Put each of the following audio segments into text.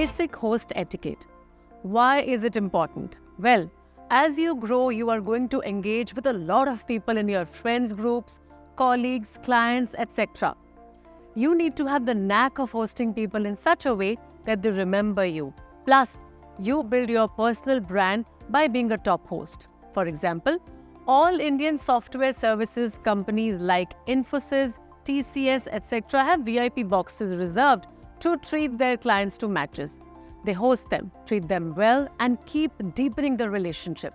Basic host etiquette. Why is it important? Well, as you grow, you are going to engage with a lot of people in your friends groups, colleagues, clients, etc. You need to have the knack of hosting people in such a way that they remember you. Plus, you build your personal brand by being a top host. For example, all Indian software services companies like Infosys, TCS, etc. have VIP boxes reserved to treat their clients to matches. They host them, treat them well, and keep deepening the relationship.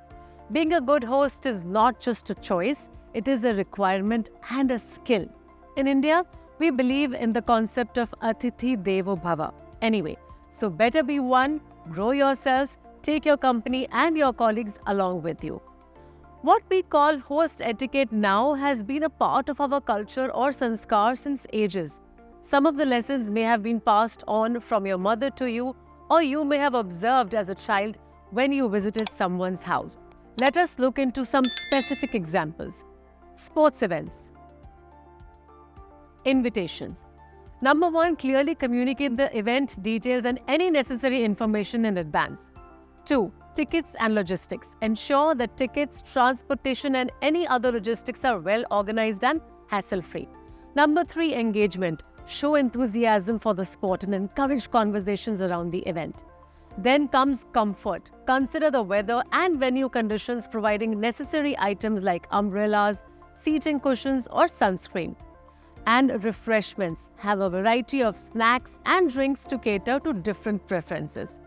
Being a good host is not just a choice, it is a requirement and a skill. In India, we believe in the concept of Atithi Devo Bhava. Anyway, so better be one, grow yourselves, take your company and your colleagues along with you. What we call host etiquette now has been a part of our culture or sanskar since ages. Some of the lessons may have been passed on from your mother to you, or you may have observed as a child when you visited someone's house. Let us look into some specific examples. Sports events. Invitations. Number 1, clearly communicate the event details and any necessary information in advance. 2, tickets and logistics. Ensure that tickets, transportation and any other logistics are well organized and hassle-free. Number 3, engagement. Show enthusiasm for the sport and encourage conversations around the event. Then comes comfort. Consider the weather and venue conditions, providing necessary items like umbrellas, seating cushions or sunscreen. And refreshments. Have a variety of snacks and drinks to cater to different preferences.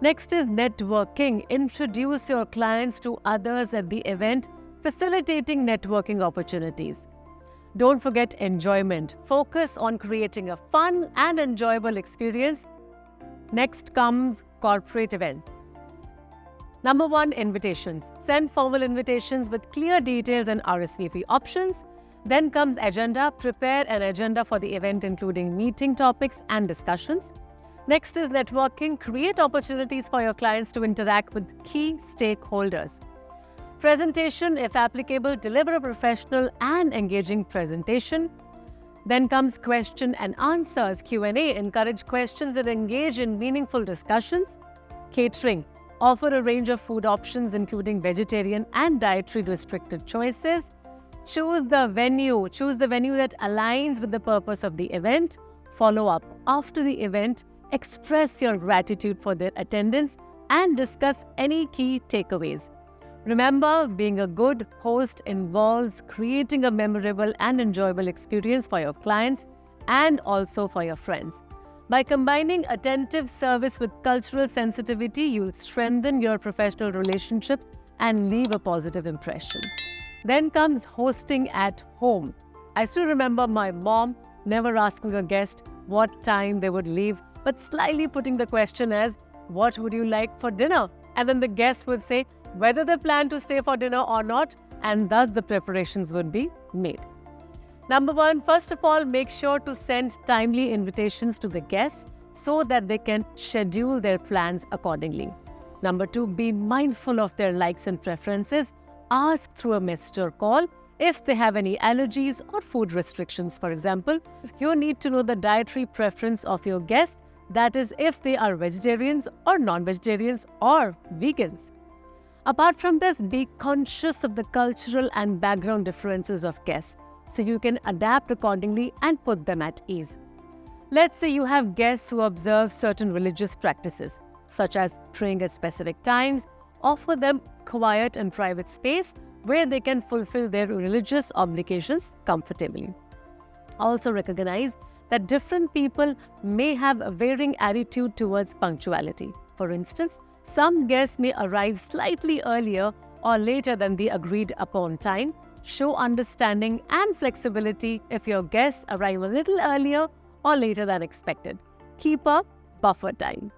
Next is networking. Introduce your clients to others at the event, facilitating networking opportunities. Don't forget enjoyment. Focus on creating a fun and enjoyable experience. Next comes corporate events. Number 1, invitations. Send formal invitations with clear details and RSVP options. Then comes agenda. Prepare an agenda for the event including meeting topics and discussions. Next is networking. Create opportunities for your clients to interact with key stakeholders. Presentation, if applicable, deliver a professional and engaging presentation. Then comes question and answers, Q&A. Encourage questions and engage in meaningful discussions. Catering. Offer a range of food options including vegetarian and dietary restricted choices. Choose the venue that aligns with the purpose of the event. Follow up after the event. Express your gratitude for their attendance and discuss any key takeaways. Remember, being a good host involves creating a memorable and enjoyable experience for your clients and also for your friends. By combining attentive service with cultural sensitivity, you'll strengthen your professional relationships and leave a positive impression. Then comes hosting at home. I still remember my mom never asking a guest what time they would leave, but slyly putting the question as, "What would you like for dinner?" And then the guest would say whether they plan to stay for dinner or not, and thus the preparations would be made. Number 1, first of all, make sure to send timely invitations to the guests so that they can schedule their plans accordingly. Number 2, be mindful of their likes and preferences. Ask through a message or call if they have any allergies or food restrictions. For example, you need to know the dietary preference of your guest, that is, if they are vegetarians or non-vegetarians or vegans. Apart from this, be conscious of the cultural and background differences of guests so you can adapt accordingly and put them at ease. Let's say you have guests who observe certain religious practices, such as praying at specific times. Offer them quiet and private space where they can fulfill their religious obligations comfortably. Also recognize that different people may have a varying attitude towards punctuality. For instance, some guests may arrive slightly earlier or later than the agreed upon time. Show understanding and flexibility if your guests arrive a little earlier or later than expected. Keep a buffer time.